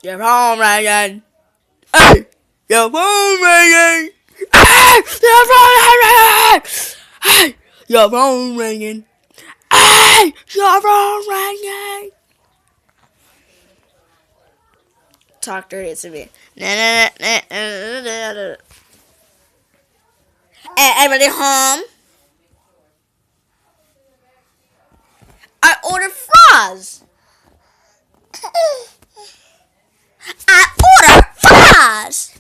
Your phone ringing. Hey, your phone ringing. Hey, your phone ringing. Hey, your phone ringing. Hey, your phone ringing. Talk dirty to me. Everybody home? I ordered fries. I ordered fries.